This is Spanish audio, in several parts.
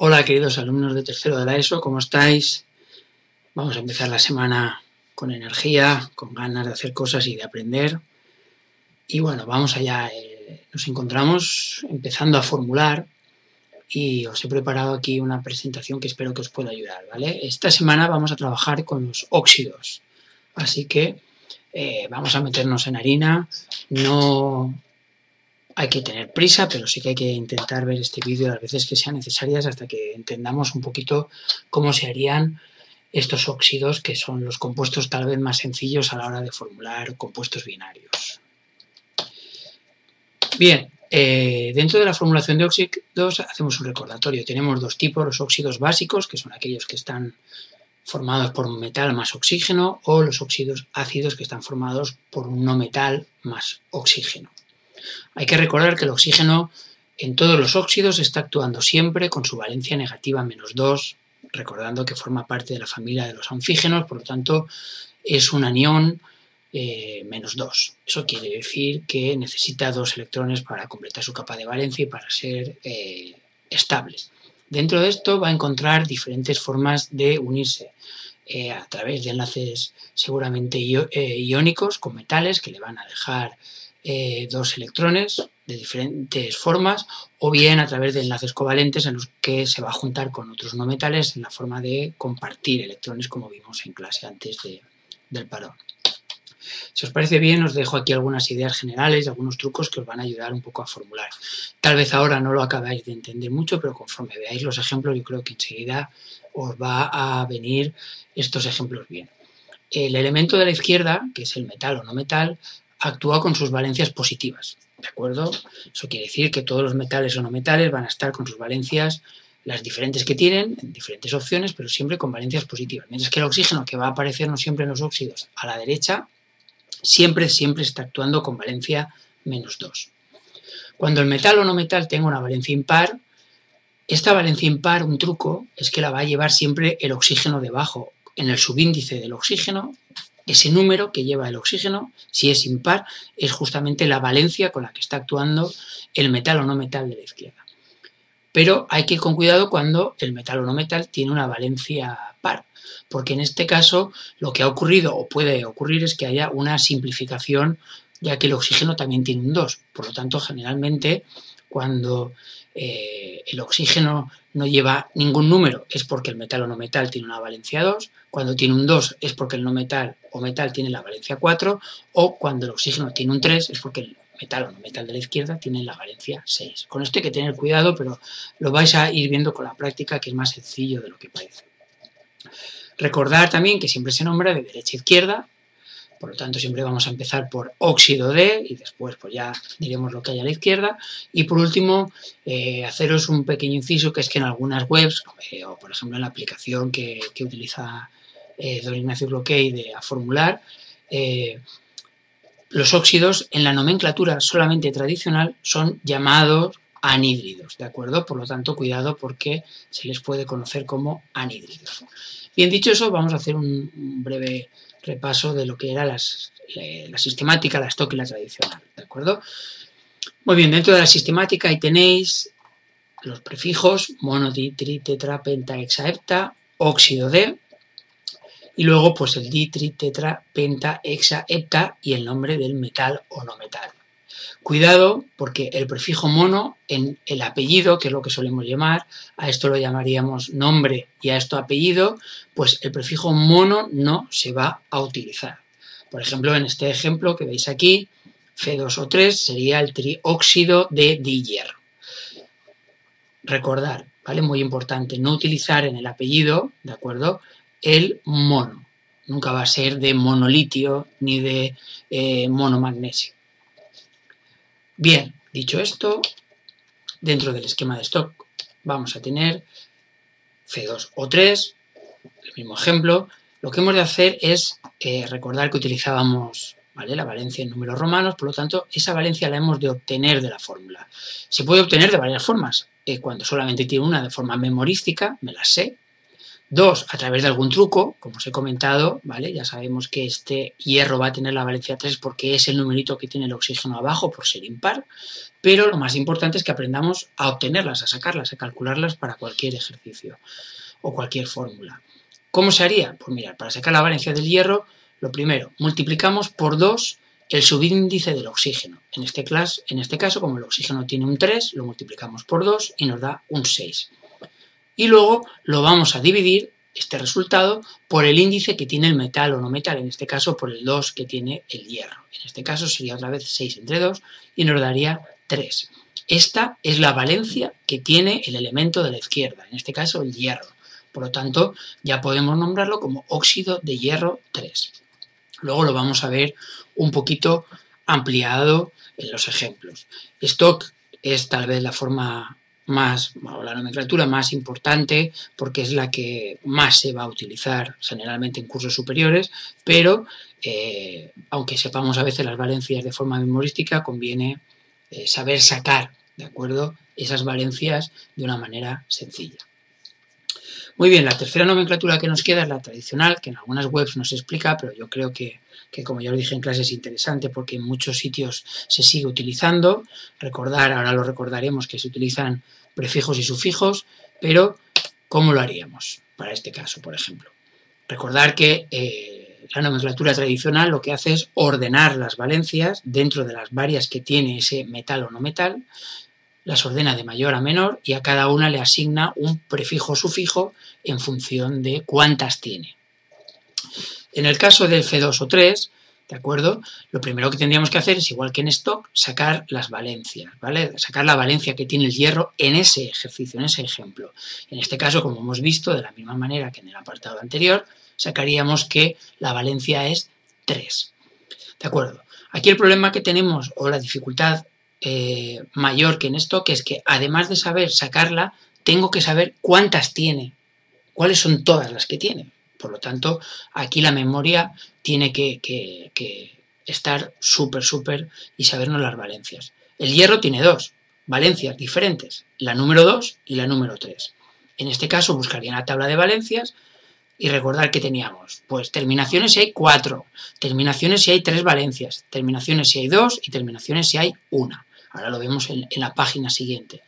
Hola queridos alumnos de tercero de la ESO, ¿cómo estáis? Vamos a empezar la semana con energía, con ganas de hacer cosas y de aprender. Y bueno, vamos allá. Nos encontramos empezando a formular y os he preparado aquí una presentación que espero que os pueda ayudar, ¿vale? Esta semana vamos a trabajar con los óxidos, así que vamos a meternos en harina. No hay que tener prisa, pero sí que hay que intentar ver este vídeo las veces que sean necesarias hasta que entendamos un poquito cómo se harían estos óxidos, que son los compuestos tal vez más sencillos a la hora de formular compuestos binarios. Bien, dentro de la formulación de óxidos hacemos un recordatorio. Tenemos dos tipos, los óxidos básicos, que son aquellos que están formados por un metal más oxígeno, o los óxidos ácidos, que están formados por un no metal más oxígeno. Hay que recordar que el oxígeno en todos los óxidos está actuando siempre con su valencia negativa -2, recordando que forma parte de la familia de los anfígenos, por lo tanto es un anión -2. Eso quiere decir que necesita 2 electrones para completar su capa de valencia y para ser estable. Dentro de esto va a encontrar diferentes formas de unirse a través de enlaces seguramente iónicos con metales que le van a dejar 2 electrones de diferentes formas, o bien a través de enlaces covalentes en los que se va a juntar con otros no metales en la forma de compartir electrones, como vimos en clase antes del parón. Si os parece bien, os dejo aquí algunas ideas generales, algunos trucos que os van a ayudar un poco a formular. Tal vez ahora no lo acabáis de entender mucho, pero conforme veáis los ejemplos, yo creo que enseguida os va a venir estos ejemplos bien. El elemento de la izquierda, que es el metal o no metal, actúa con sus valencias positivas, ¿de acuerdo? Eso quiere decir que todos los metales o no metales van a estar con sus valencias, las diferentes que tienen, en diferentes opciones, pero siempre con valencias positivas. Mientras que el oxígeno, que va a aparecernos siempre en los óxidos a la derecha, siempre está actuando con valencia -2. Cuando el metal o no metal tenga una valencia impar, esta valencia impar, un truco, es que la va a llevar siempre el oxígeno debajo. En el subíndice del oxígeno, ese número que lleva el oxígeno, si es impar, es justamente la valencia con la que está actuando el metal o no metal de la izquierda. Pero hay que ir con cuidado cuando el metal o no metal tiene una valencia par, porque en este caso lo que ha ocurrido o puede ocurrir es que haya una simplificación, ya que el oxígeno también tiene un 2. Por lo tanto, generalmente cuando el oxígeno no lleva ningún número es porque el metal o no metal tiene una valencia 2, cuando tiene un 2 es porque el no metal o metal tiene la valencia 4, o cuando el oxígeno tiene un 3 es porque el metal o no metal de la izquierda tiene la valencia 6. Con esto hay que tener cuidado, pero lo vais a ir viendo con la práctica, que es más sencillo de lo que parece. Recordar también que siempre se nombra de derecha a izquierda. Por lo tanto, siempre vamos a empezar por óxido de y después pues ya diremos lo que hay a la izquierda. Y por último, haceros un pequeño inciso, que es que en algunas webs, o por ejemplo en la aplicación que utiliza don Ignacio Cloquet a formular, los óxidos en la nomenclatura solamente tradicional son llamados anhídridos, ¿de acuerdo? Por lo tanto, cuidado porque se les puede conocer como anhídridos. Bien, dicho eso, vamos a hacer un breve repaso de lo que era la sistemática, la stock y la tradicional, ¿de acuerdo? Muy bien, dentro de la sistemática ahí tenéis los prefijos mono, di, tri, tetra, penta, hexa, hepta, óxido de, y luego pues el di, tri, tetra, penta, hexa, hepta y el nombre del metal o no metal. Cuidado porque el prefijo mono en el apellido, que es lo que solemos llamar, a esto lo llamaríamos nombre y a esto apellido, pues el prefijo mono no se va a utilizar. Por ejemplo, en este ejemplo que veis aquí, Fe2O3 sería el trióxido de dihierro. Recordar, ¿vale? Muy importante, no utilizar en el apellido, ¿de acuerdo?, el mono. Nunca va a ser de monolitio ni de monomagnesio. Bien, dicho esto, dentro del esquema de stock vamos a tener Fe2O3, el mismo ejemplo. Lo que hemos de hacer es recordar que utilizábamos, ¿vale?, la valencia en números romanos, por lo tanto, esa valencia la hemos de obtener de la fórmula. Se puede obtener de varias formas. Cuando solamente tiene una de forma memorística, me la sé. 2, a través de algún truco, como os he comentado, ¿vale? Ya sabemos que este hierro va a tener la valencia 3 porque es el numerito que tiene el oxígeno abajo por ser impar, pero lo más importante es que aprendamos a obtenerlas, a sacarlas, a calcularlas para cualquier ejercicio o cualquier fórmula. ¿Cómo se haría? Pues mirad, para sacar la valencia del hierro, lo primero, multiplicamos por 2 el subíndice del oxígeno. En este caso, como el oxígeno tiene un 3, lo multiplicamos por 2 y nos da un 6. Y luego lo vamos a dividir, este resultado, por el índice que tiene el metal o no metal, en este caso por el 2 que tiene el hierro. En este caso sería otra vez 6 entre 2 y nos daría 3. Esta es la valencia que tiene el elemento de la izquierda, en este caso el hierro. Por lo tanto, ya podemos nombrarlo como óxido de hierro 3. Luego lo vamos a ver un poquito ampliado en los ejemplos. Esto es tal vez la forma más, o la nomenclatura más importante, porque es la que más se va a utilizar generalmente en cursos superiores, pero aunque sepamos a veces las valencias de forma memorística, conviene saber sacar, ¿de acuerdo?, esas valencias de una manera sencilla. Muy bien, la tercera nomenclatura que nos queda es la tradicional, que en algunas webs no se explica, pero yo creo que como ya os dije en clase es interesante porque en muchos sitios se sigue utilizando. Ahora lo recordaremos que se utilizan prefijos y sufijos, pero ¿cómo lo haríamos para este caso, por ejemplo? Recordar que la nomenclatura tradicional lo que hace es ordenar las valencias dentro de las varias que tiene ese metal o no metal, las ordena de mayor a menor y a cada una le asigna un prefijo o sufijo en función de cuántas tiene. En el caso del F2 o 3, ¿de acuerdo? Lo primero que tendríamos que hacer es, igual que en stock, sacar las valencias, ¿vale? Sacar la valencia que tiene el hierro en ese ejercicio, en ese ejemplo. En este caso, como hemos visto, de la misma manera que en el apartado anterior, sacaríamos que la valencia es 3. ¿De acuerdo? Aquí el problema que tenemos, o la dificultad mayor que en stock, es que además de saber sacarla, tengo que saber cuántas tiene, cuáles son todas las que tiene. Por lo tanto, aquí la memoria tiene que estar súper y sabernos las valencias. El hierro tiene 2 valencias diferentes, la número 2 y la número 3. En este caso buscaría la tabla de valencias y recordar que teníamos pues terminaciones si hay 4, terminaciones si hay 3 valencias, terminaciones si hay 2 y terminaciones si hay 1. Ahora lo vemos en la página siguiente.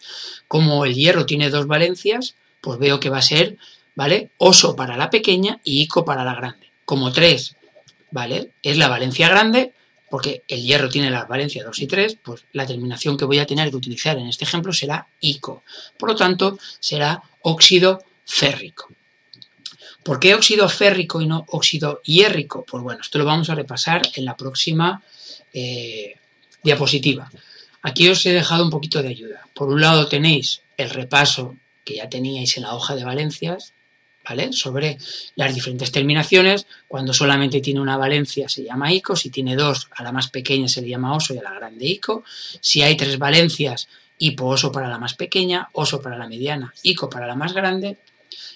Como el hierro tiene 2 valencias, pues veo que va a ser, ¿vale?, oso para la pequeña y ico para la grande. Como 3, ¿vale?, es la valencia grande, porque el hierro tiene las valencias 2 y 3, pues la terminación que voy a tener que utilizar en este ejemplo será ico. Por lo tanto, será óxido férrico. ¿Por qué óxido férrico y no óxido hiérrico? Pues bueno, esto lo vamos a repasar en la próxima diapositiva. Aquí os he dejado un poquito de ayuda. Por un lado tenéis el repaso que ya teníais en la hoja de valencias, ¿vale?, sobre las diferentes terminaciones. Cuando solamente tiene una valencia se llama ico, si tiene 2 a la más pequeña se le llama oso y a la grande ico. Si hay 3 valencias, hipo-oso para la más pequeña, oso para la mediana, ico para la más grande.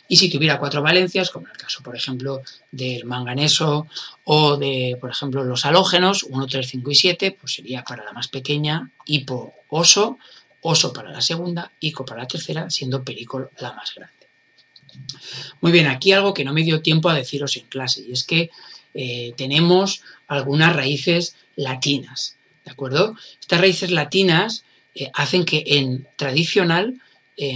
Y si tuviera 4 valencias, como en el caso, por ejemplo, del manganeso o de, por ejemplo, los halógenos, 1, 3, 5 y 7, pues sería para la más pequeña, hipo-oso, oso para la segunda, ico para la tercera, siendo perico la más grande. Muy bien, aquí algo que no me dio tiempo a deciros en clase, y es que tenemos algunas raíces latinas, ¿de acuerdo? Estas raíces latinas hacen que en tradicional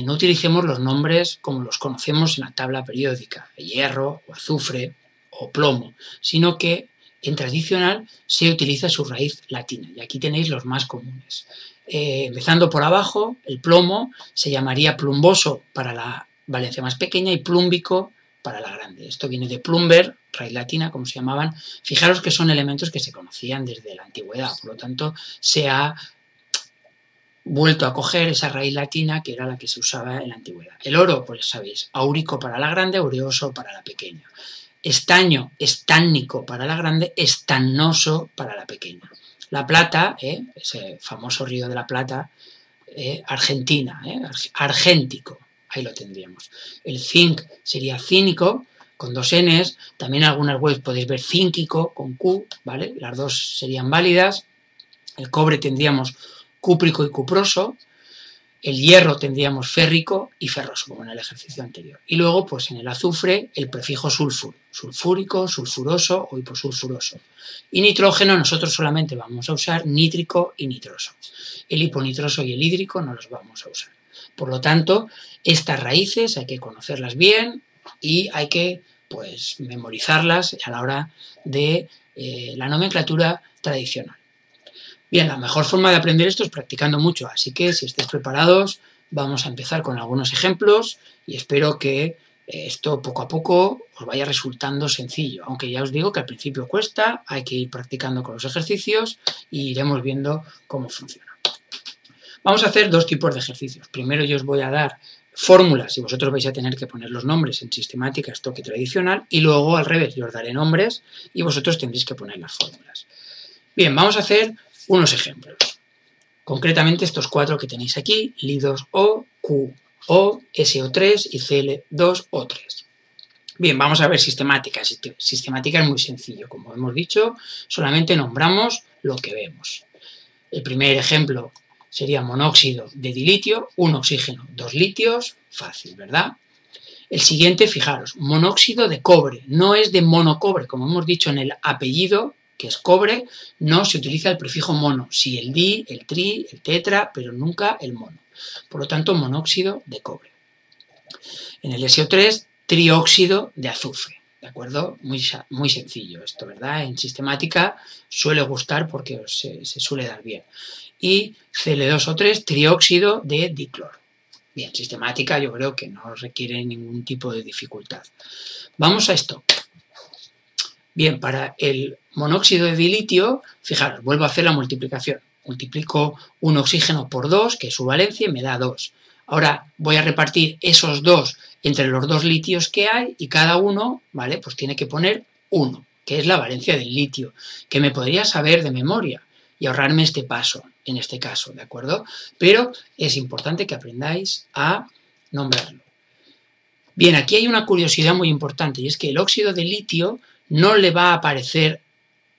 no utilicemos los nombres como los conocemos en la tabla periódica, hierro, o azufre, o plomo, sino que en tradicional se utiliza su raíz latina, y aquí tenéis los más comunes. Empezando por abajo, el plomo se llamaría plumboso para la valencia más pequeña y plúmbico para la grande. Esto viene de plumber, raíz latina, como se llamaban. Fijaros que son elementos que se conocían desde la antigüedad, por lo tanto se ha vuelto a coger esa raíz latina que era la que se usaba en la antigüedad. El oro, pues sabéis, áurico para la grande, aureoso para la pequeña. Estaño, estánico para la grande, estannoso para la pequeña. La plata, ese famoso río de la Plata, Argentina, argéntico, ahí lo tendríamos. El zinc sería cínico, con 2 Ns, también en algunas webs podéis ver cínquico, con Q, ¿vale? Las dos serían válidas. El cobre tendríamos cúprico y cuproso. el hierro tendríamos férrico y ferroso, como en el ejercicio anterior. Y luego, pues en el azufre, el prefijo sulfuro, sulfúrico, sulfuroso o hiposulfuroso. Y nitrógeno nosotros solamente vamos a usar nítrico y nitroso. El hiponitroso y el hídrico no los vamos a usar. Por lo tanto, estas raíces hay que conocerlas bien y hay que, pues, memorizarlas a la hora de la nomenclatura tradicional. Bien, la mejor forma de aprender esto es practicando mucho, así que si estáis preparados vamos a empezar con algunos ejemplos y espero que esto poco a poco os vaya resultando sencillo, aunque ya os digo que al principio cuesta, hay que ir practicando con los ejercicios y iremos viendo cómo funciona. Vamos a hacer dos tipos de ejercicios. Primero yo os voy a dar fórmulas y vosotros vais a tener que poner los nombres en sistemática, stock y tradicional, y luego al revés, yo os daré nombres y vosotros tendréis que poner las fórmulas. Bien, vamos a hacer unos ejemplos. Concretamente estos cuatro que tenéis aquí, Li2O, QO, SO3 y Cl2O3. Bien, vamos a ver sistemática. Sistemática es muy sencillo. Como hemos dicho, solamente nombramos lo que vemos. El primer ejemplo sería monóxido de dilitio, un oxígeno, 2 litios, fácil, ¿verdad? El siguiente, fijaros, monóxido de cobre, no es de monocobre, como hemos dicho en el apellido, que es cobre, no se utiliza el prefijo mono, sí el di, el tri, el tetra, pero nunca el mono. Por lo tanto, monóxido de cobre. En el SO3, trióxido de azufre, ¿de acuerdo? Muy sencillo esto, ¿verdad? En sistemática suele gustar porque se suele dar bien. Y Cl2O3, trióxido de dicloro. Bien, sistemática yo creo que no requiere ningún tipo de dificultad. Vamos a esto. Bien, para el monóxido de dilitio, fijaros, vuelvo a hacer la multiplicación. Multiplico un oxígeno por 2, que es su valencia, y me da 2. Ahora voy a repartir esos 2 entre los 2 litios que hay y cada uno, ¿vale? Pues tiene que poner 1, que es la valencia del litio, que me podría saber de memoria y ahorrarme este paso, en este caso, ¿de acuerdo? Pero es importante que aprendáis a nombrarlo. Bien, aquí hay una curiosidad muy importante y es que el óxido de litio no le va a aparecer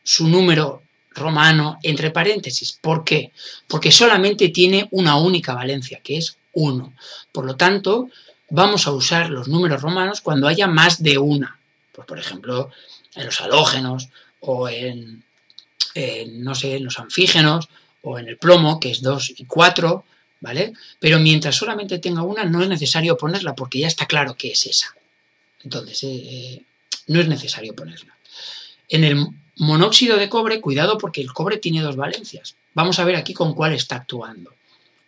su número romano entre paréntesis. ¿Por qué? Porque solamente tiene una única valencia, que es 1. Por lo tanto, vamos a usar los números romanos cuando haya más de una. Pues, por ejemplo, en los halógenos o no sé, en los anfígenos o en el plomo, que es 2 y 4, ¿vale? Pero mientras solamente tenga una, no es necesario ponerla porque ya está claro que es esa. Entonces, no es necesario ponerla. En el monóxido de cobre, cuidado porque el cobre tiene 2 valencias. Vamos a ver aquí con cuál está actuando.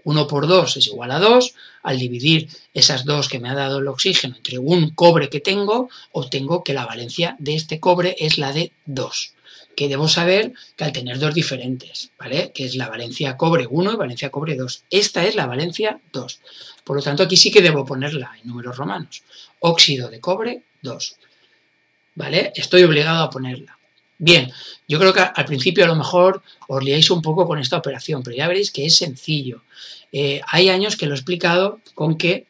1 por 2 es igual a 2. Al dividir esas 2 que me ha dado el oxígeno entre un cobre que tengo, obtengo que la valencia de este cobre es la de 2. Que debo saber que al tener 2 diferentes, ¿vale? Que es la valencia cobre 1 y valencia cobre 2. Esta es la valencia 2. Por lo tanto, aquí sí que debo ponerla en números romanos. Óxido de cobre 2. ¿Vale? Estoy obligado a ponerla. Bien, yo creo que al principio a lo mejor os liáis un poco con esta operación, pero ya veréis que es sencillo. Hay años que lo he explicado con que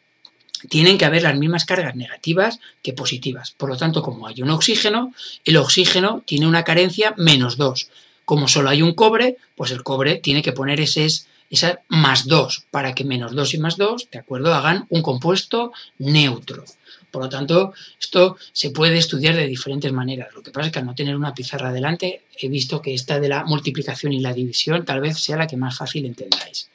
tienen que haber las mismas cargas negativas que positivas. Por lo tanto, como hay un oxígeno, el oxígeno tiene una carencia menos 2. Como solo hay un cobre, pues el cobre tiene que poner esa más 2 para que menos 2 y más 2, ¿de acuerdo?, hagan un compuesto neutro. Por lo tanto, esto se puede estudiar de diferentes maneras. Lo que pasa es que al no tener una pizarra delante, he visto que esta de la multiplicación y la división tal vez sea la que más fácil entendáis.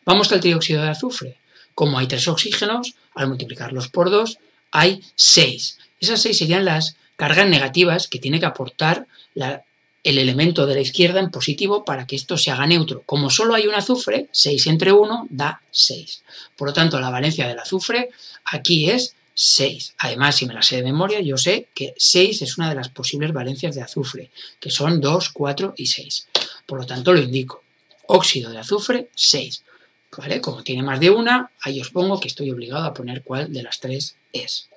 Vamos al trióxido de azufre. Como hay 3 oxígenos, al multiplicarlos por 2, hay 6. Esas 6 serían las cargas negativas que tiene que aportar el elemento de la izquierda en positivo para que esto se haga neutro. Como solo hay un azufre, 6 entre 1 da 6. Por lo tanto, la valencia del azufre aquí es 6. Además, si me la sé de memoria, yo sé que 6 es una de las posibles valencias de azufre, que son 2, 4 y 6. Por lo tanto, lo indico. Óxido de azufre, 6. ¿Vale? Como tiene más de una, ahí os pongo que estoy obligado a poner cuál de las 3 es.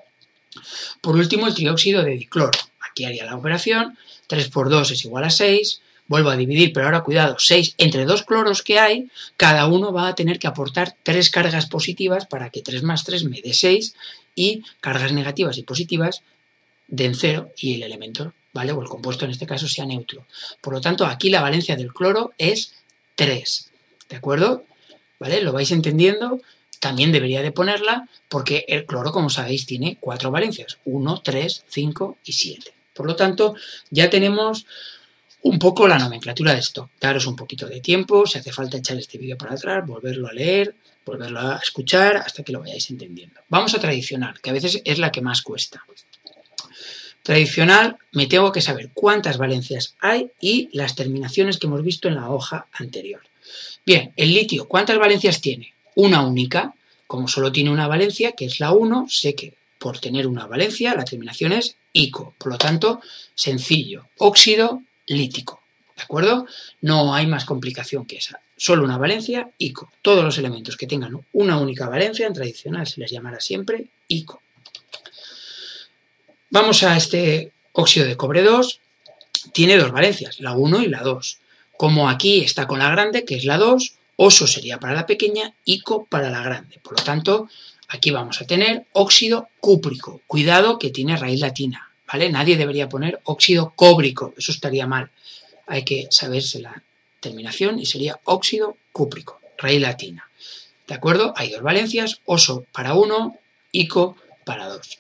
Por último, el trióxido de dicloro. Aquí haría la operación. 3 por 2 es igual a 6. Vuelvo a dividir, pero ahora cuidado, 6 entre 2 cloros que hay, cada uno va a tener que aportar 3 cargas positivas para que 3 más 3 me dé 6 y cargas negativas y positivas den 0 y el elemento, ¿vale?, o el compuesto en este caso sea neutro. Por lo tanto, aquí la valencia del cloro es 3, ¿de acuerdo? ¿vale? Lo vais entendiendo, también debería de ponerla porque el cloro, como sabéis, tiene 4 valencias, 1, 3, 5 y 7. Por lo tanto, ya tenemos un poco la nomenclatura de stock. Daros un poquito de tiempo, si hace falta echar este vídeo para atrás, volverlo a leer, volverlo a escuchar hasta que lo vayáis entendiendo. Vamos a tradicional, que a veces es la que más cuesta. Tradicional, me tengo que saber cuántas valencias hay y las terminaciones que hemos visto en la hoja anterior. Bien, el litio, ¿cuántas valencias tiene? Una única. Como solo tiene una valencia, que es la 1, sé que por tener una valencia la terminación es ico. Por lo tanto, sencillo, óxido lítico. ¿De acuerdo? No hay más complicación que esa. Solo una valencia, ico. Todos los elementos que tengan una única valencia, en tradicional se les llamará siempre ico. Vamos a este óxido de cobre 2. Tiene 2 valencias, la 1 y la 2. Como aquí está con la grande, que es la 2, oso sería para la pequeña, ico para la grande. Por lo tanto, aquí vamos a tener óxido cúprico. Cuidado que tiene raíz latina, ¿vale? Nadie debería poner óxido cóbrico, eso estaría mal. Hay que saberse la terminación y sería óxido cúprico, raíz latina. ¿De acuerdo? Hay 2 valencias, oso para 1, ico para 2.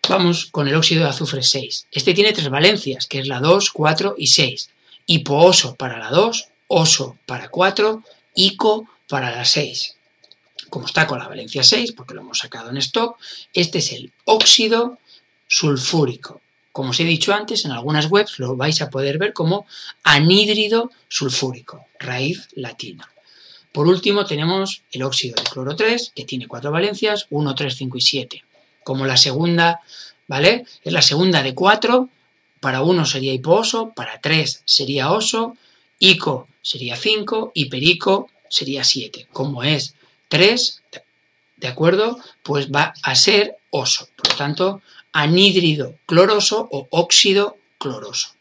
Vamos con el óxido de azufre 6. Este tiene 3 valencias, que es la 2, 4 y 6. Hipooso para la 2, oso para 4, ico para la 6. Como está con la valencia 6, porque lo hemos sacado en stock, este es el óxido sulfúrico. Como os he dicho antes, en algunas webs lo vais a poder ver como anhídrido sulfúrico, raíz latina. Por último tenemos el óxido de cloro 3, que tiene 4 valencias, 1, 3, 5 y 7. Como la segunda, ¿vale? Es la segunda de 4, para 1 sería hipooso, para 3 sería oso, ico sería 5 y perico sería 7. Como es 3, ¿de acuerdo? Pues va a ser oso. Por lo tanto, anhídrido cloroso o óxido cloroso.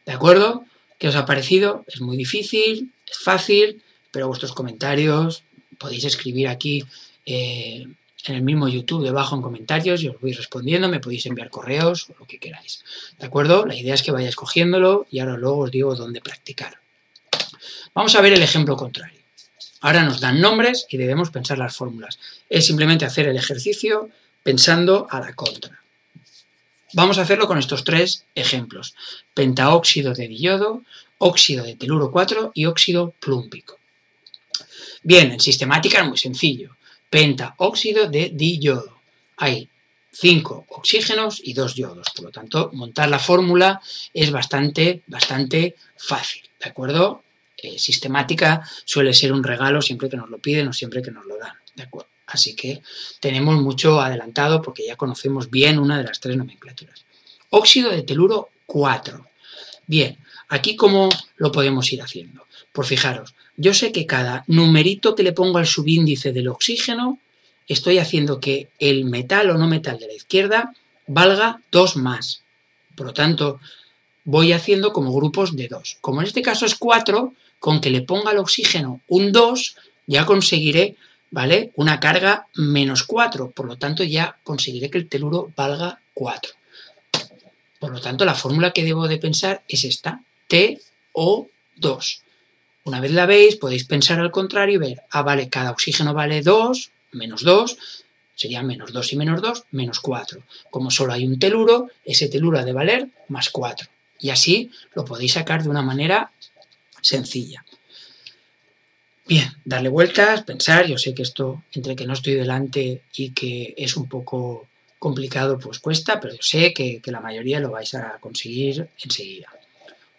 ¿De acuerdo? ¿Qué os ha parecido? Es muy difícil, es fácil, pero vuestros comentarios podéis escribir aquí en el mismo YouTube debajo en comentarios y os voy respondiendo, me podéis enviar correos o lo que queráis. ¿De acuerdo? La idea es que vayáis cogiéndolo y ahora luego os digo dónde practicar. Vamos a ver el ejemplo contrario. Ahora nos dan nombres y debemos pensar las fórmulas. Es simplemente hacer el ejercicio pensando a la contra. Vamos a hacerlo con estos 3 ejemplos. Pentaóxido de diodo, óxido de teluro 4 y óxido plúmbico. Bien, en sistemática es muy sencillo. Pentaóxido de diodo. Hay 5 oxígenos y 2 yodos. Por lo tanto, montar la fórmula es bastante fácil. ¿De acuerdo? Sistemática suele ser un regalo siempre que nos lo piden o siempre que nos lo dan. ¿De acuerdo? Así que tenemos mucho adelantado porque ya conocemos bien una de las 3 nomenclaturas. Óxido de teluro 4. Bien, aquí ¿cómo lo podemos ir haciendo? Pues fijaros, yo sé que cada numerito que le pongo al subíndice del oxígeno, estoy haciendo que el metal o no metal de la izquierda valga 2 más. Por lo tanto, voy haciendo como grupos de 2. Como en este caso es 4, con que le ponga al oxígeno un 2, ya conseguiré, ¿vale?, una carga menos 4. Por lo tanto, ya conseguiré que el teluro valga 4. Por lo tanto, la fórmula que debo de pensar es esta, TO2. Una vez la veis, podéis pensar al contrario y ver, vale, cada oxígeno vale 2, menos 2, sería menos 2 y menos 2, menos 4. Como solo hay un teluro, ese teluro ha de valer más 4. Y así lo podéis sacar de una manera sencilla. Bien, darle vueltas, pensar, yo sé que esto, entre que no estoy delante y que es un poco complicado, pues cuesta, pero yo sé que la mayoría lo vais a conseguir enseguida.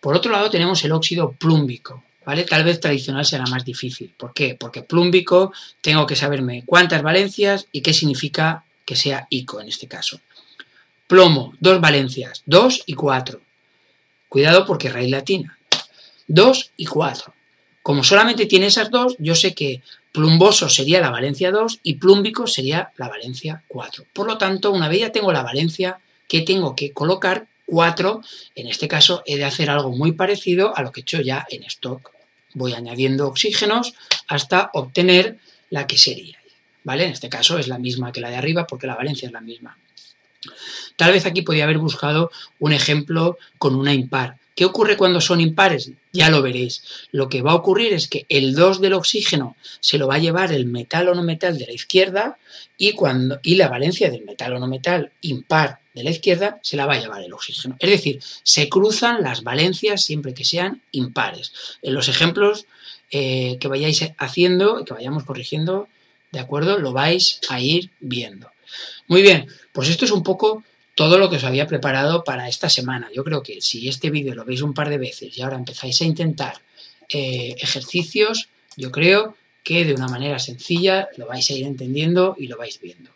Por otro lado tenemos el óxido plúmbico, ¿vale? Tal vez tradicional será más difícil. ¿Por qué? Porque plúmbico tengo que saberme cuántas valencias y qué significa que sea ico en este caso. Plomo, 2 valencias, 2 y 4. Cuidado porque raíz latina. 2 y 4. Como solamente tiene esas 2, yo sé que plumboso sería la valencia 2 y plúmbico sería la valencia 4. Por lo tanto, una vez ya tengo la valencia, que tengo que colocar 4, en este caso he de hacer algo muy parecido a lo que he hecho ya en stock. Voy añadiendo oxígenos hasta obtener la que sería, ¿vale? En este caso es la misma que la de arriba porque la valencia es la misma. Tal vez aquí podía haber buscado un ejemplo con una impar, ¿Qué ocurre cuando son impares? Ya lo veréis. Lo que va a ocurrir es que el 2 del oxígeno se lo va a llevar el metal o no metal de la izquierda y la valencia del metal o no metal impar de la izquierda se la va a llevar el oxígeno. Es decir, se cruzan las valencias siempre que sean impares. En los ejemplos que vayáis haciendo, que vayamos corrigiendo, ¿de acuerdo? Lo vais a ir viendo. Muy bien, pues esto es un poco todo lo que os había preparado para esta semana. Yo creo que si este vídeo lo veis un par de veces y ahora empezáis a intentar ejercicios, yo creo que de una manera sencilla lo vais a ir entendiendo y lo vais viendo.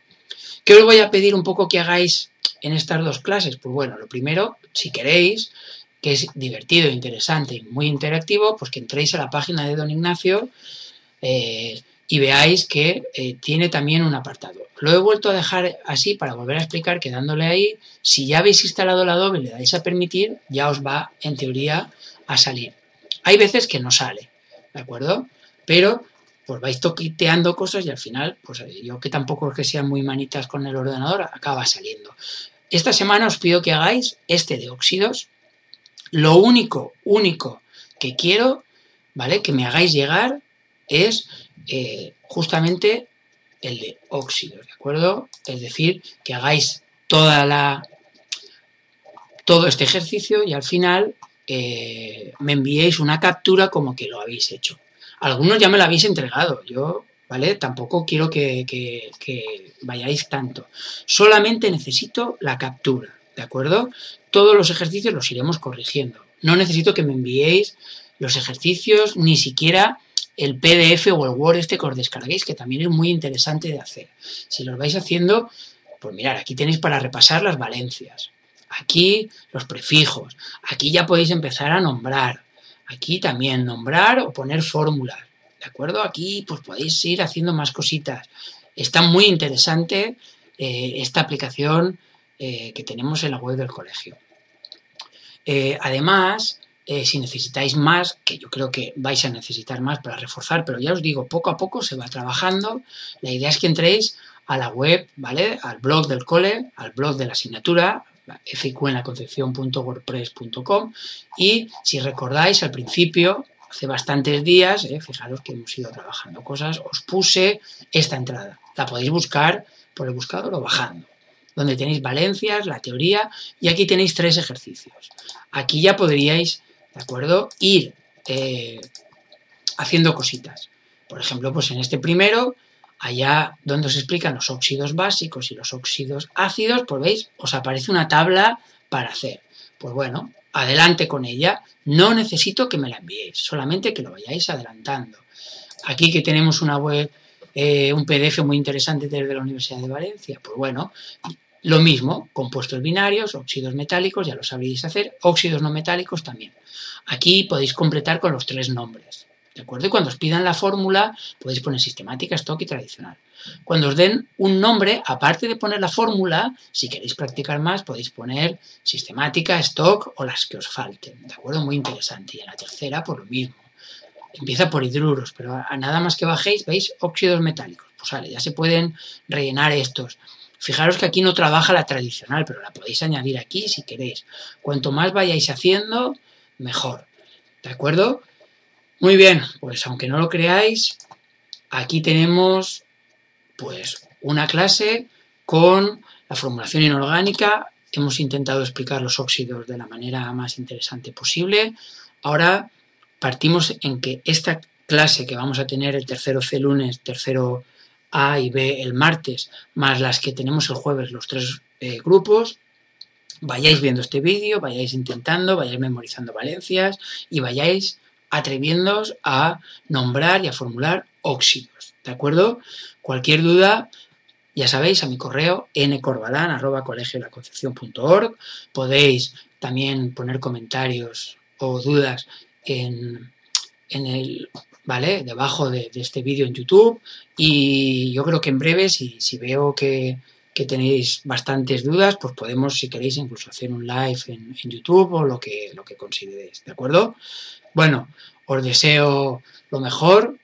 ¿Qué os voy a pedir un poco que hagáis en estas dos clases? Pues bueno, lo primero, si queréis, que es divertido, interesante y muy interactivo, pues que entréis a la página de Don Ignacio y veáis que tiene también un apartado. Lo he vuelto a dejar así para volver a explicar que dándole ahí, si ya habéis instalado la Adobe y le dais a permitir, ya os va en teoría a salir. Hay veces que no sale, ¿de acuerdo? Pero pues vais toqueteando cosas y al final, pues yo que tampoco es que sean muy manitas con el ordenador, acaba saliendo. Esta semana os pido que hagáis este de óxidos. Lo único que quiero, ¿vale? Que me hagáis llegar es justamente el de óxidos, ¿de acuerdo? Es decir, que hagáis todo este ejercicio y al final me enviéis una captura como que lo habéis hecho. Algunos ya me lo habéis entregado, yo, ¿vale? Tampoco quiero que vayáis tanto. Solamente necesito la captura, ¿de acuerdo? Todos los ejercicios los iremos corrigiendo. No necesito que me enviéis los ejercicios, ni siquiera el PDF o el Word que os descarguéis, que también es muy interesante de hacer. Si los vais haciendo, pues mirad, aquí tenéis para repasar las valencias. Aquí los prefijos. Aquí ya podéis empezar a nombrar. Aquí también nombrar o poner fórmulas. ¿De acuerdo? Aquí pues podéis ir haciendo más cositas. Está muy interesante esta aplicación que tenemos en la web del colegio. Además, si necesitáis más, que yo creo que vais a necesitar más para reforzar, pero ya os digo, poco a poco se va trabajando. La idea es que entréis a la web, ¿vale? Al blog del cole, al blog de la asignatura, fqenlaconcepcion.wordpress.com, y si recordáis al principio, hace bastantes días, fijaros que hemos ido trabajando cosas, os puse esta entrada. La podéis buscar por el buscador o bajando, donde tenéis valencias, la teoría, y aquí tenéis 3 ejercicios. Aquí ya podríais, ¿de acuerdo?, ir haciendo cositas. Por ejemplo, pues en este primero, allá donde os explican los óxidos básicos y los óxidos ácidos, pues veis, os aparece una tabla para hacer. Pues bueno, adelante con ella. No necesito que me la enviéis, solamente que lo vayáis adelantando. Aquí que tenemos una web, un PDF muy interesante desde la Universidad de Valencia, pues bueno, lo mismo, compuestos binarios, óxidos metálicos, ya lo sabréis hacer, óxidos no metálicos también. Aquí podéis completar con los 3 nombres, ¿de acuerdo? Y cuando os pidan la fórmula, podéis poner sistemática, stock y tradicional. Cuando os den un nombre, aparte de poner la fórmula, si queréis practicar más, podéis poner sistemática, stock o las que os falten, ¿de acuerdo? Muy interesante. Y en la tercera, por lo mismo. Empieza por hidruros, pero a nada más que bajéis, veis óxidos metálicos. Pues vale, ya se pueden rellenar estos. Fijaros que aquí no trabaja la tradicional, pero la podéis añadir aquí si queréis. Cuanto más vayáis haciendo, mejor. ¿De acuerdo? Muy bien, pues aunque no lo creáis, aquí tenemos pues una clase con la formulación inorgánica. Hemos intentado explicar los óxidos de la manera más interesante posible. Ahora partimos en que esta clase que vamos a tener el tercero C lunes, tercero A y B el martes, más las que tenemos el jueves, los 3 grupos, vayáis viendo este vídeo, vayáis intentando, vayáis memorizando valencias y vayáis atreviéndoos a nombrar y a formular óxidos, ¿de acuerdo? Cualquier duda, ya sabéis, a mi correo ncorbalan@colegiolaconcepcion.org. Podéis también poner comentarios o dudas ¿vale?, debajo de este vídeo en YouTube, y yo creo que en breve, si veo que tenéis bastantes dudas, pues podemos, si queréis, incluso hacer un live en YouTube o lo que consideréis, ¿de acuerdo? Bueno, os deseo lo mejor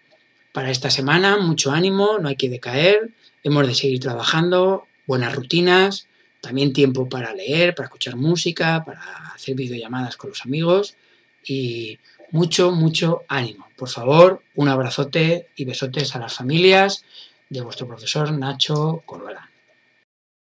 para esta semana, mucho ánimo, no hay que decaer, hemos de seguir trabajando, buenas rutinas, también tiempo para leer, para escuchar música, para hacer videollamadas con los amigos y mucho, mucho ánimo. Por favor, un abrazote y besotes a las familias de vuestro profesor Nacho Corbalán.